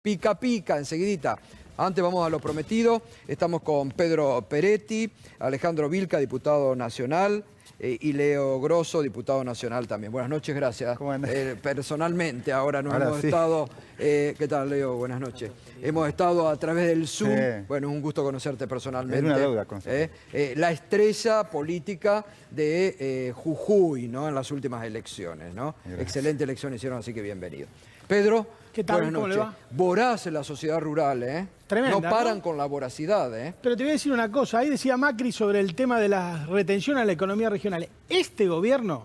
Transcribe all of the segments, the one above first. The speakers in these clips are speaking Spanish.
Pica pica, enseguidita. Antes vamos a lo prometido. Estamos con Pedro Peretti, Alejandro Vilca, diputado nacional, y Leo Grosso, diputado nacional también. Buenas noches, gracias. ¿Cómo andás? Personalmente, ahora hemos sí. estado... ¿Qué tal, Leo? Buenas noches. Hemos estado a través del Zoom. Sí. Bueno, es un gusto conocerte personalmente. Es una deuda conocerte. La estrella política de Jujuy, ¿no? En las últimas elecciones, ¿no? Gracias. Excelente elección hicieron, así que bienvenido. Pedro, ¿Qué tal? buenas ¿Cómo le noches. va? Voraz en la sociedad rural, ¿eh? Tremenda, No paran ¿no? con la voracidad, ¿eh? Pero te voy a decir una cosa, ahí decía Macri sobre el tema de la retención a la economía regional. Este gobierno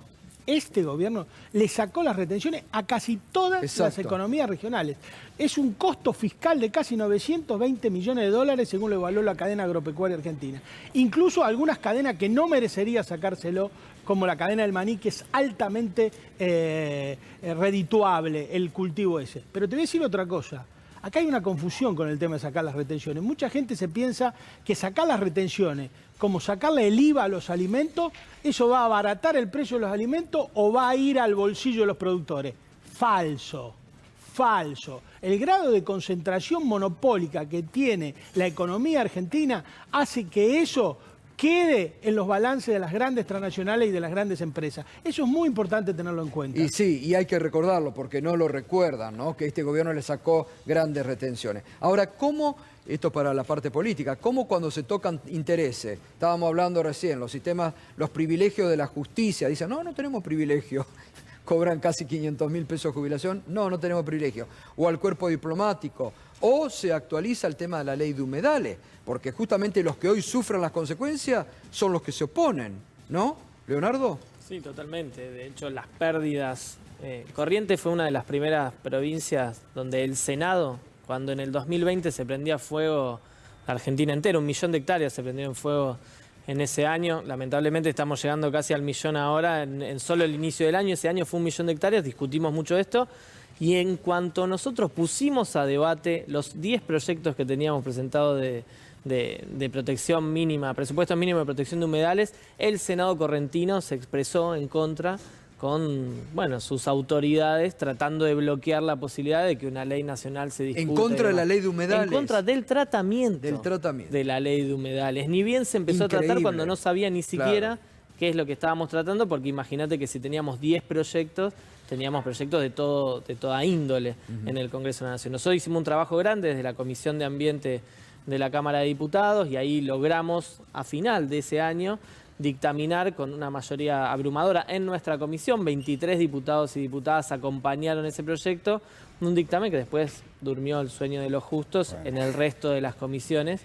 le sacó las retenciones a casi todas las Exacto. economías regionales. Es un costo fiscal de casi 920 millones de dólares según lo evaluó la cadena agropecuaria argentina. Incluso algunas cadenas que no merecería sacárselo, como la cadena del maní, que es altamente redituable el cultivo ese. Pero te voy a decir otra cosa. Acá hay una confusión con el tema de sacar las retenciones. Mucha gente se piensa que sacar las retenciones, como sacarle el IVA a los alimentos, eso va a abaratar el precio de los alimentos o va a ir al bolsillo de los productores. Falso, falso. El grado de concentración monopólica que tiene la economía argentina hace que eso quede en los balances de las grandes transnacionales y de las grandes empresas. Eso es muy importante tenerlo en cuenta. Y sí, y hay que recordarlo porque no lo recuerdan, ¿no? Que este gobierno le sacó grandes retenciones. Ahora, ¿cómo, esto para la parte política, cómo cuando se tocan intereses, estábamos hablando recién, los sistemas, los privilegios de la justicia, dicen, no tenemos privilegio, cobran casi 500.000 pesos de jubilación, no tenemos privilegio, o al cuerpo diplomático, o se actualiza el tema de la ley de humedales, porque justamente los que hoy sufren las consecuencias son los que se oponen, ¿no? ¿Leonardo? Sí, totalmente. De hecho, las pérdidas... Corrientes fue una de las primeras provincias donde el Senado, cuando en el 2020 se prendía fuego la Argentina entera, 1 millón de hectáreas se prendieron en fuego en ese año. Lamentablemente estamos llegando casi al millón ahora, en solo el inicio del año. Ese año fue 1 millón de hectáreas, discutimos mucho esto. Y en cuanto nosotros pusimos a debate los 10 proyectos que teníamos presentados de protección mínima, presupuesto mínimo de protección de humedales, el Senado correntino se expresó en contra con sus autoridades tratando de bloquear la posibilidad de que una ley nacional se discute. En contra de la ley de humedales. En contra del tratamiento. De la ley de humedales. Ni bien se empezó a tratar cuando no sabía ni siquiera qué es lo que estábamos tratando, porque imagínate que si teníamos 10 proyectos, teníamos proyectos de toda índole en el Congreso de la Nación. Nosotros hicimos un trabajo grande desde la Comisión de Ambiente de la Cámara de Diputados y ahí logramos a final de ese año dictaminar con una mayoría abrumadora en nuestra comisión, 23 diputados y diputadas acompañaron ese proyecto, un dictamen que después durmió el sueño de los justos en el resto de las comisiones.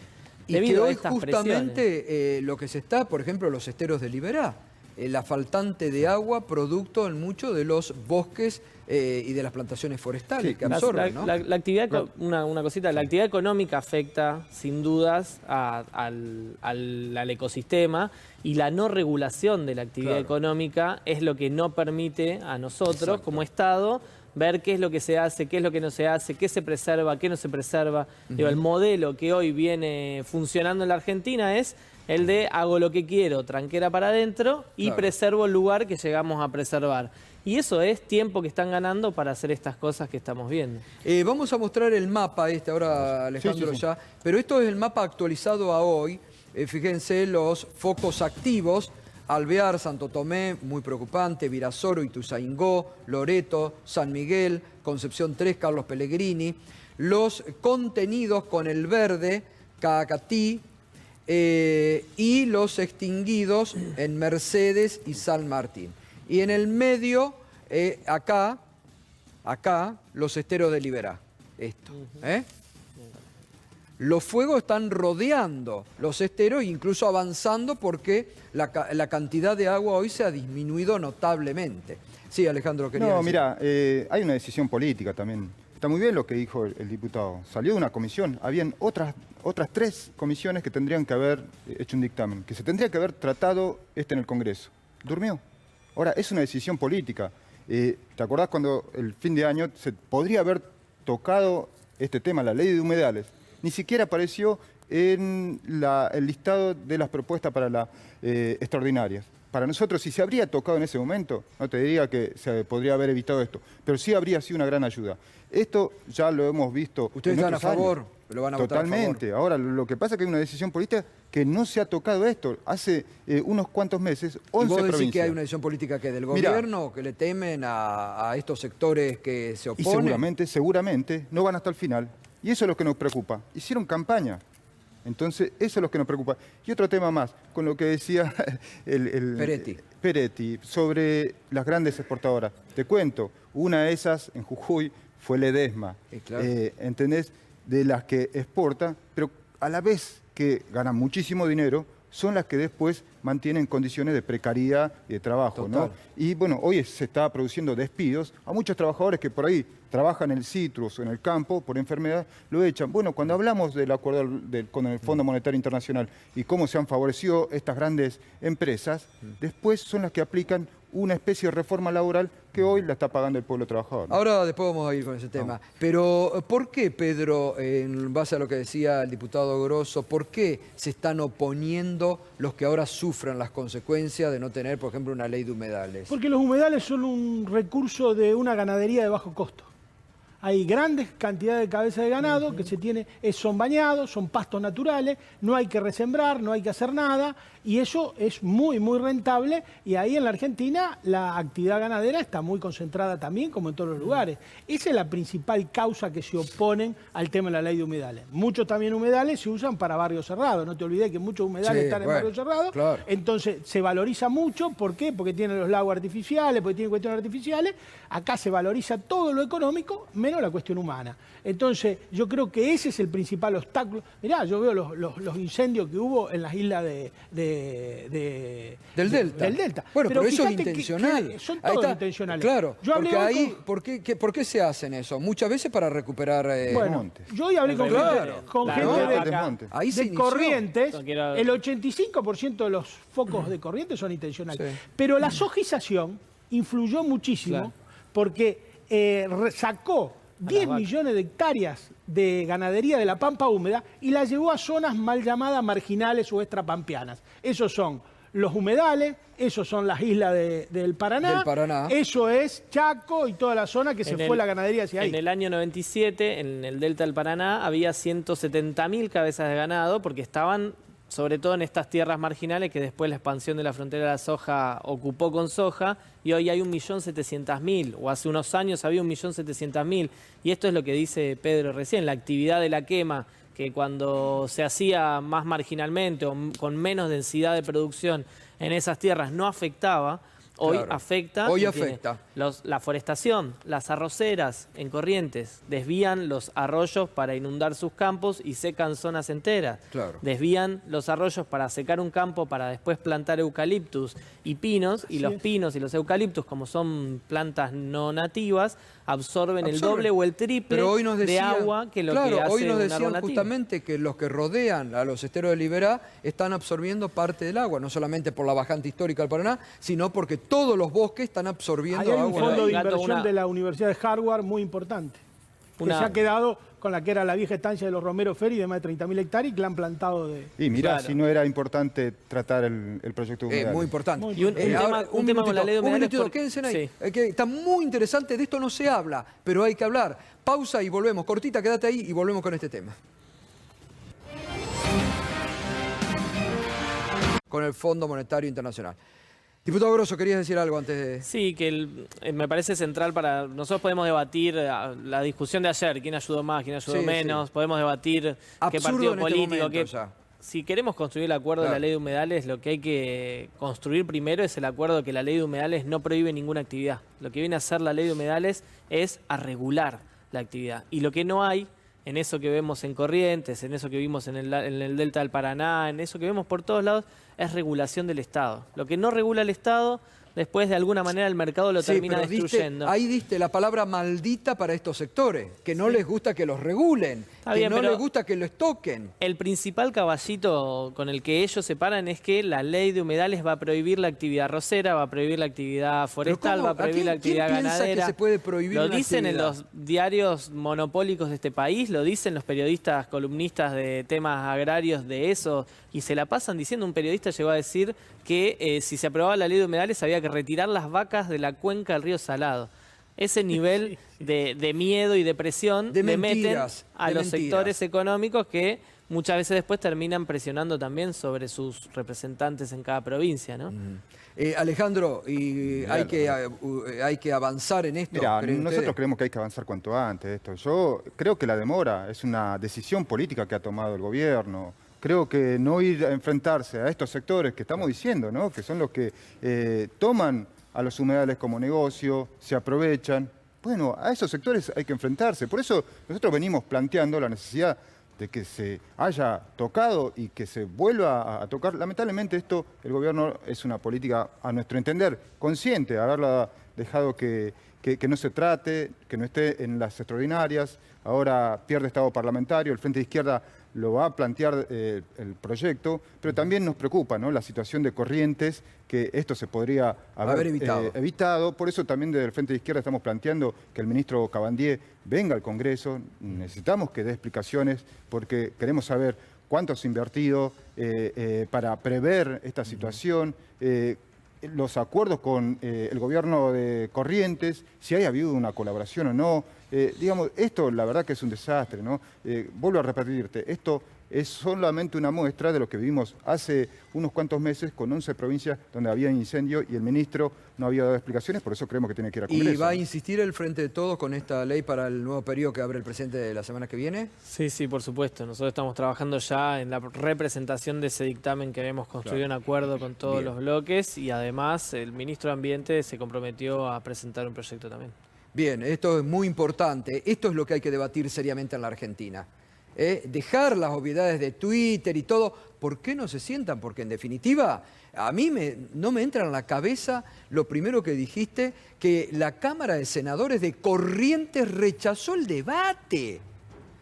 Y que hoy justamente lo que se está, por ejemplo, los esteros de Liberá, la faltante de agua producto en muchos de los bosques y de las plantaciones forestales que absorben, ¿no? La actividad, una cosita, la actividad económica afecta sin dudas al ecosistema y la no regulación de la actividad económica es lo que no permite a nosotros como Estado ver qué es lo que se hace, qué es lo que no se hace, qué se preserva, qué no se preserva. Digo, el modelo que hoy viene funcionando en la Argentina es el de hago lo que quiero, tranquera para adentro y preservo el lugar que llegamos a preservar. Y eso es tiempo que están ganando para hacer estas cosas que estamos viendo. Vamos a mostrar el mapa ahora, Alejandro, ya. Pero esto es el mapa actualizado a hoy. Fíjense los focos activos. Alvear, Santo Tomé, muy preocupante, Virasoro, Ituzaingó, Loreto, San Miguel, Concepción 3, Carlos Pellegrini. Los contenidos con el verde, Caacatí, y los extinguidos en Mercedes y San Martín. Y en el medio, acá, los esteros de Liberá. Esto, Los fuegos están rodeando los esteros, incluso avanzando porque la cantidad de agua hoy se ha disminuido notablemente. Sí, Alejandro, quería decir. Mira, hay una decisión política también. Está muy bien lo que dijo el diputado. Salió de una comisión. Habían otras 3 comisiones que tendrían que haber hecho un dictamen, que se tendría que haber tratado en el Congreso. Durmió. Ahora, es una decisión política. ¿Te acordás cuando el fin de año se podría haber tocado este tema, la ley de humedales? Ni siquiera apareció en el listado de las propuestas para las extraordinarias. Para nosotros, si se habría tocado en ese momento, no te diría que se podría haber evitado esto, pero sí habría sido una gran ayuda. Esto ya lo hemos visto. ¿Ustedes en están a otros favor? años. ¿Lo van a votar a favor? Totalmente. Ahora, lo que pasa es que hay una decisión política que no se ha tocado esto. Hace unos cuantos meses, 11 ¿Y vos decís provincias. que hay una decisión política que del Mirá. gobierno, que le temen a estos sectores que se Y oponen? seguramente no van hasta el final. Y eso es lo que nos preocupa. Hicieron campaña. Entonces, eso es lo que nos preocupa. Y otro tema más, con lo que decía Peretti sobre las grandes exportadoras. Te cuento, una de esas en Jujuy fue Ledesma. Claro. ¿Entendés? De las que exporta, pero a la vez que ganan muchísimo dinero, son las que después mantienen condiciones de precariedad y de trabajo, ¿no? Y bueno, hoy se está produciendo despidos a muchos trabajadores que por ahí trabajan en el citrus, en el campo, por enfermedad, lo echan. Bueno, cuando hablamos del acuerdo con el Fondo Monetario Internacional y cómo se han favorecido estas grandes empresas, después son las que aplican una especie de reforma laboral que hoy la está pagando el pueblo trabajador, ¿no? Ahora después vamos a ir con ese tema. Pero ¿por qué, Pedro, en base a lo que decía el diputado Grosso, por qué se están oponiendo los que ahora sufran las consecuencias de no tener, por ejemplo, una ley de humedales? Porque los humedales son un recurso de una ganadería de bajo costo. Hay grandes cantidades de cabezas de ganado que son bañados, son pastos naturales, no hay que resembrar, no hay que hacer nada, y eso es muy, muy rentable, y ahí en la Argentina la actividad ganadera está muy concentrada también, como en todos los lugares. Esa es la principal causa que se oponen al tema de la ley de humedales. Muchos también humedales se usan para barrios cerrados, no te olvides que muchos humedales están en barrios cerrados, claro. Entonces se valoriza mucho, ¿por qué? Porque tienen los lagos artificiales, porque tienen cuestiones artificiales, acá se valoriza todo lo económico, menos la cuestión humana. Entonces, yo creo que ese es el principal obstáculo. Mirá, yo veo los incendios que hubo en las islas del Delta. Del Delta. Bueno, pero eso es fíjate intencional. Son Ahí todos está. intencionales. Claro, Yo hablé porque hoy ahí, ¿por qué se hacen eso? Muchas veces para recuperar montes. yo hoy hablé con Claro. gente Montes. Ahí se de inició. Corrientes. No quiero- El 85% de los focos de Corrientes son intencionales. Sí. Pero la sojización influyó muchísimo Claro. porque sacó 10 millones de hectáreas de ganadería de la pampa húmeda y la llevó a zonas mal llamadas marginales o extrapampeanas. Esos son los humedales, esos son las islas del Paraná, eso es Chaco y toda la zona que se fue la ganadería hacia ahí. En el año 97, en el Delta del Paraná, había 170.000 cabezas de ganado porque estaban sobre todo en estas tierras marginales que después la expansión de la frontera de la soja ocupó con soja, y hoy hay 1.700.000, o hace unos años había 1.700.000. Y esto es lo que dice Pedro recién, la actividad de la quema, que cuando se hacía más marginalmente o con menos densidad de producción en esas tierras no afectaba, hoy afecta. Hoy afecta. La forestación, las arroceras en Corrientes desvían los arroyos para inundar sus campos y secan zonas enteras. Claro. Desvían los arroyos para secar un campo para después plantar eucaliptus y pinos, y los pinos y los eucaliptus, como son plantas no nativas, absorben el doble o el triple de agua que lo que hace hoy nos un decían árbol nativo. justamente que los que rodean a los esteros de Liberá están absorbiendo parte del agua, no solamente por la bajante histórica del Paraná, sino porque todos los bosques están absorbiendo Ahí hay un agua. fondo de Gato, inversión de la Universidad de Harvard muy importante, que se ha quedado con la que era la vieja estancia de los Romero Ferry de más de 30.000 hectáreas y que la han plantado de... Y mirá, Claro. si no era importante tratar el proyecto de humedales. Muy importante. Muy Y un tema con la ley de humedales minutito, porque- quédense ahí. sí. Que está muy interesante, de esto no se habla, pero hay que hablar. Pausa y volvemos. Cortita, quédate ahí y volvemos con este tema. Con el Fondo Monetario Internacional. Diputado Grosso, ¿querías decir algo antes de...? Sí, que me parece central para... Nosotros podemos debatir la discusión de ayer, quién ayudó más, quién ayudó Sí, menos, sí. podemos debatir qué Absurdo partido en este político, momento qué... ya. Si queremos construir el acuerdo de la Claro. ley de humedales, lo que hay que construir primero es el acuerdo de que la ley de humedales no prohíbe ninguna actividad. Lo que viene a hacer la ley de humedales es a regular la actividad. Y lo que no hay, en eso que vemos en Corrientes, en eso que vimos en el Delta del Paraná, en eso que vemos por todos lados, es regulación del Estado. Lo que no regula el Estado, después de alguna manera el mercado lo termina pero destruyendo. ahí diste la palabra maldita para estos sectores, que no les gusta que los regulen, Está que bien, no pero- les gusta que los toquen. El principal caballito con el que ellos se paran es que la ley de humedales va a prohibir la actividad arrocera, va a prohibir la actividad forestal, ¿cómo? va a prohibir la ¿A quién actividad piensa ganadera. que se puede prohibir Lo una dicen en actividad? los diarios monopólicos de este país, lo dicen los periodistas columnistas de temas agrarios de eso, y se la pasan diciendo. Un periodista llegó a decir que si se aprobaba la ley de humedales había que retirar las vacas de la cuenca del río Salado. ese nivel de miedo y de presión De le meten mentiras, a de los mentiras. sectores económicos que muchas veces después terminan presionando también sobre sus representantes en cada provincia, ¿no? Alejandro, y hay que avanzar en esto. Mira, ¿creen nosotros ustedes? creemos que hay que avanzar cuanto antes esto. Yo creo que la demora es una decisión política que ha tomado el gobierno. Creo que no ir a enfrentarse a estos sectores que estamos diciendo, ¿no? Que son los que toman a los humedales como negocio, se aprovechan. Bueno, a esos sectores hay que enfrentarse. Por eso nosotros venimos planteando la necesidad de que se haya tocado y que se vuelva a tocar. Lamentablemente esto, el gobierno es una política, a nuestro entender, consciente de haberla dejado que no se trate, que no esté en las extraordinarias. Ahora pierde estado parlamentario, el Frente de Izquierda lo va a plantear el proyecto, pero también nos preocupa, ¿no?, la situación de Corrientes, que esto se podría haber evitado. Por eso también desde el Frente de Izquierda estamos planteando que el ministro Cabandier venga al Congreso. Necesitamos que dé explicaciones porque queremos saber cuánto se ha invertido para prever esta situación, los acuerdos con el gobierno de Corrientes, si haya habido una colaboración o no. Digamos, esto la verdad que es un desastre, ¿no? Vuelvo a repetirte, esto es solamente una muestra de lo que vivimos hace unos cuantos meses con 11 provincias donde había incendio y el ministro no había dado explicaciones, por eso creemos que tiene que ir al Congreso. ¿Y va a insistir el Frente de Todos con esta ley para el nuevo periodo que abre el presidente de la semana que viene? Sí, por supuesto. Nosotros estamos trabajando ya en la representación de ese dictamen que habíamos construido en acuerdo con todos los bloques y además el ministro de Ambiente se comprometió a presentar un proyecto también. Bien, esto es muy importante. Esto es lo que hay que debatir seriamente en la Argentina. Dejar las obviedades de Twitter y todo. ¿Por qué no se sientan? Porque en definitiva, a mí no me entra en la cabeza lo primero que dijiste, que la Cámara de Senadores de Corrientes rechazó el debate.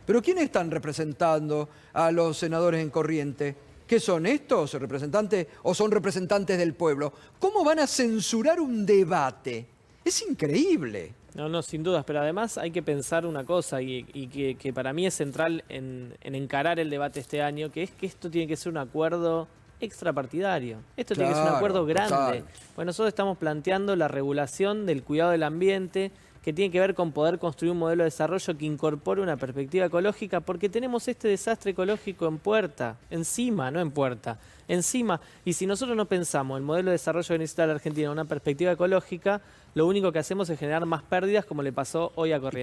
¿Pero quiénes están representando a los senadores en Corrientes? ¿Qué son estos representantes o son representantes del pueblo? ¿Cómo van a censurar un debate? Es increíble. No, sin dudas, pero además hay que pensar una cosa y que para mí es central en encarar el debate este año, que es que esto tiene que ser un acuerdo extrapartidario. Esto tiene que ser un acuerdo grande. Total. Pues nosotros estamos planteando la regulación del cuidado del ambiente, que tiene que ver con poder construir un modelo de desarrollo que incorpore una perspectiva ecológica, porque tenemos este desastre ecológico en puerta, encima, no en puerta, encima. Y si nosotros no pensamos el modelo de desarrollo que necesita la Argentina, una perspectiva ecológica, lo único que hacemos es generar más pérdidas como le pasó hoy a Corrientes.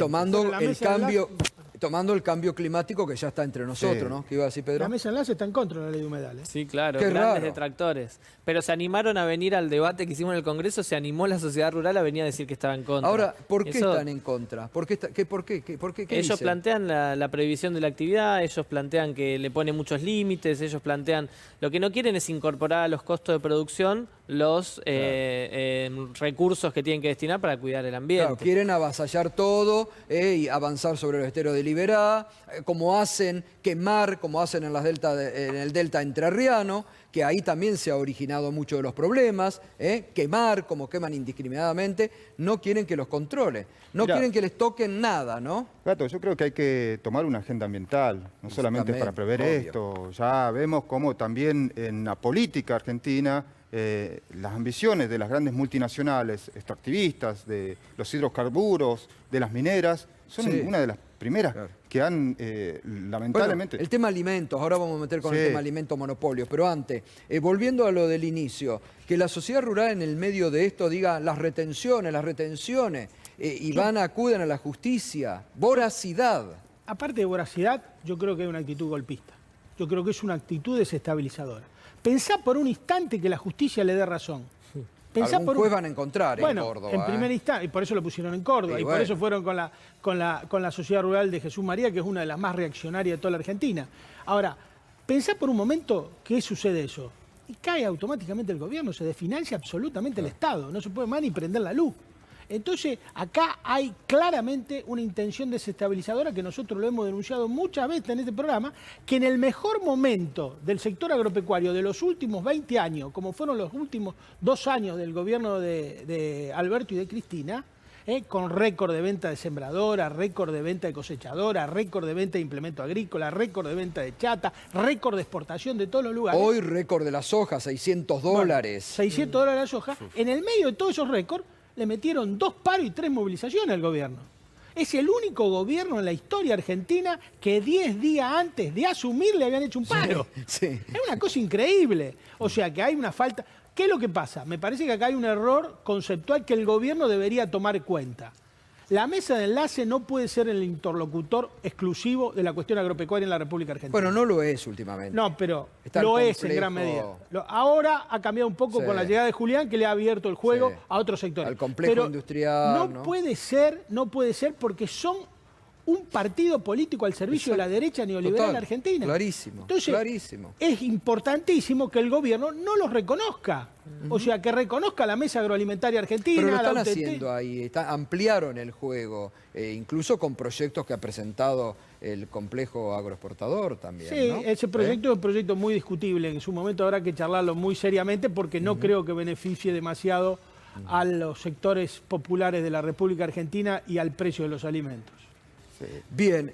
Tomando el cambio climático que ya está entre nosotros, Sí. ¿no? ¿Qué iba a decir Pedro? La mesa de enlace está en contra de la ley de humedales. Sí, claro, Qué grandes raro. detractores. Pero se animaron a venir al debate que hicimos en el Congreso, se animó la sociedad rural a venir a decir que estaba en contra. Ahora, ¿por qué Eso- están en contra? ¿Por qué? ¿Qué Ellos dicen? plantean la prohibición de la actividad, ellos plantean que le pone muchos límites, ellos plantean... Lo que no quieren es incorporar a los costos de producción los recursos que tienen que destinar para cuidar el ambiente. Claro, quieren avasallar todo y avanzar sobre los esteros de Liberá, como hacen quemar, como hacen en el delta entrerriano, que ahí también se ha originado mucho de los problemas, quemar, como queman indiscriminadamente, no quieren que los controle, no Mirá. quieren que les toquen nada, ¿no? Gato, yo creo que hay que tomar una agenda ambiental, no solamente para prever obvio. esto. Ya vemos cómo también en la política argentina las ambiciones de las grandes multinacionales extractivistas, de los hidrocarburos, de las mineras, son Sí. una de las primeras que han, lamentablemente... Bueno, el tema alimentos, ahora vamos a meter con el Sí. tema alimentos monopolios, pero antes, volviendo a lo del inicio, que la sociedad rural en el medio de esto diga las retenciones, y acuden a la justicia, voracidad. Aparte de voracidad, yo creo que hay una actitud golpista. Yo creo que es una actitud desestabilizadora. Pensá por un instante que la justicia le dé razón. Pensá Algún juez van a encontrar en Córdoba. En primer instante, y por eso lo pusieron en Córdoba, Sí, y bueno. por eso fueron con la sociedad rural de Jesús María, que es una de las más reaccionarias de toda la Argentina. Ahora, pensá por un momento qué sucede eso. Y cae automáticamente el gobierno, se desfinancia absolutamente el Estado, no se puede más ni prender la luz. Entonces, acá hay claramente una intención desestabilizadora que nosotros lo hemos denunciado muchas veces en este programa, que en el mejor momento del sector agropecuario de los últimos 20 años, como fueron los últimos 2 años del gobierno de Alberto y de Cristina, con récord de venta de sembradora, récord de venta de cosechadora, récord de venta de implemento agrícola, récord de venta de chata, récord de exportación de todos los lugares. Hoy récord de la soja, $600. Bueno, $600 la soja. En el medio de todos esos récords, le metieron 2 paros y 3 movilizaciones al gobierno. Es el único gobierno en la historia argentina que 10 días antes de asumir le habían hecho un paro. Sí. Es una cosa increíble. O sea, que hay una falta... ¿Qué es lo que pasa? Me parece que acá hay un error conceptual que el gobierno debería tomar en cuenta. La mesa de enlace no puede ser el interlocutor exclusivo de la cuestión agropecuaria en la República Argentina. Bueno, no lo es últimamente. No, pero Está lo es complejo. en gran medida. Ahora ha cambiado un poco Sí. con la llegada de Julián, que le ha abierto el juego Sí. a otros sectores. Al complejo Pero industrial, No puede ser porque son un partido político al servicio de la derecha neoliberal Total. argentina. Clarísimo, Entonces, clarísimo. es importantísimo que el gobierno no los reconozca. O sea, que reconozca la mesa agroalimentaria argentina. Pero lo están la UTT. haciendo ahí, ampliaron el juego, incluso con proyectos que ha presentado el complejo agroexportador también. Sí, ¿no? ese proyecto es un proyecto muy discutible. En su momento habrá que charlarlo muy seriamente porque no creo que beneficie demasiado a los sectores populares de la República Argentina y al precio de los alimentos. Bien,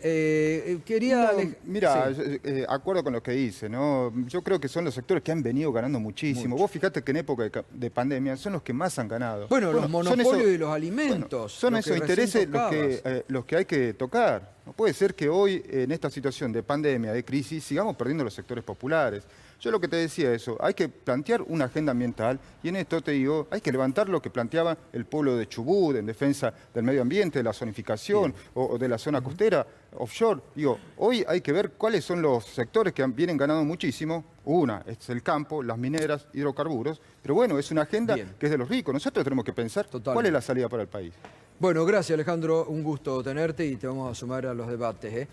quería... No, mira, Sí. acuerdo con lo que dice, ¿no? Yo creo que son los sectores que han venido ganando muchísimo. Vos fijate que en época de pandemia son los que más han ganado. Bueno, los son monopolios esos- de los alimentos. son lo esos que intereses recién los que hay que tocar. No puede ser que hoy, en esta situación de pandemia, de crisis, sigamos perdiendo los sectores populares. Yo lo que te decía eso, hay que plantear una agenda ambiental y en esto te digo, hay que levantar lo que planteaba el pueblo de Chubut en defensa del medio ambiente, de la zonificación o de la zona costera, offshore. Digo, hoy hay que ver cuáles son los sectores que vienen ganando muchísimo. Una es el campo, las mineras, hidrocarburos, pero bueno, es una agenda Bien. que es de los ricos. Nosotros tenemos que pensar cuál Totalmente. es la salida para el país. Bueno, gracias Alejandro, un gusto tenerte y te vamos a sumar a los debates.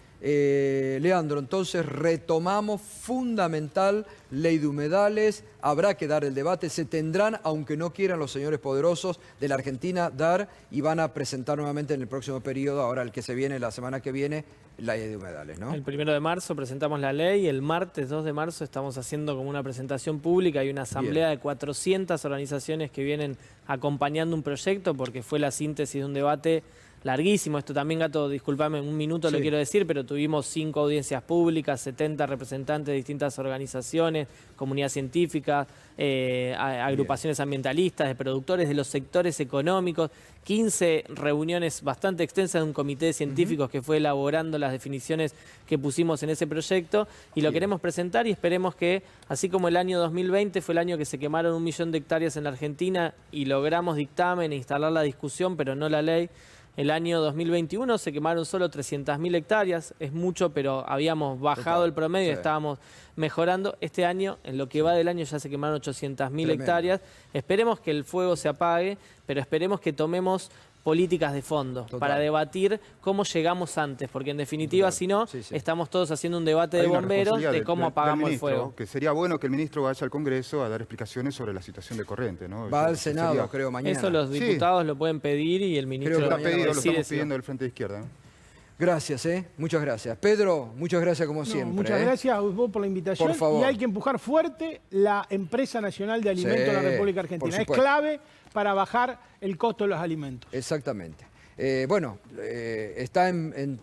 Leandro, entonces retomamos fundamental ley de humedales, habrá que dar el debate, se tendrán, aunque no quieran los señores poderosos de la Argentina, dar y van a presentar nuevamente en el próximo periodo, ahora el que se viene, la semana que viene, la ley de humedales, ¿no? El 1 de marzo presentamos la ley, el martes 2 de marzo estamos haciendo como una presentación pública y una asamblea de 400 organizaciones que vienen acompañando un proyecto porque fue la síntesis de un debate larguísimo. Esto también, Gato, discúlpame, un minuto lo Sí. quiero decir, pero tuvimos 5 audiencias públicas, 70 representantes de distintas organizaciones, comunidad científica, agrupaciones ambientalistas, de productores de los sectores económicos, 15 reuniones bastante extensas de un comité de científicos que fue elaborando las definiciones que pusimos en ese proyecto y lo queremos presentar y esperemos que, así como el año 2020 fue el año que se quemaron 1 millón de hectáreas en la Argentina y logramos dictamen e instalar la discusión, pero no la ley, el año 2021 se quemaron solo 300.000 hectáreas, es mucho, pero habíamos bajado el promedio, Sí. estábamos mejorando. Este año, en lo que va del año, ya se quemaron 800.000 hectáreas. Esperemos que el fuego se apague, pero esperemos que tomemos políticas de fondo Total. para debatir cómo llegamos antes, porque en definitiva, si no, Sí, sí. estamos todos haciendo un debate Hay de una bomberos responsabilidad de cómo del apagamos el ministro, fuego. que sería bueno que el ministro vaya al Congreso a dar explicaciones sobre la situación de corriente, ¿no? Va al Eso Senado, sería- creo, mañana. Eso los Sí. diputados lo pueden pedir y el ministro Creo que Está mañana pedido, lo decide estamos si- pidiendo del Frente de Izquierda, ¿no? Gracias, muchas gracias. Pedro, muchas gracias como No, siempre. muchas gracias a vos por la invitación. Por favor. Y hay que empujar fuerte la empresa nacional de alimentos de la Sí, República por Argentina. Es supuesto. clave para bajar el costo de los alimentos. Exactamente. Bueno, está en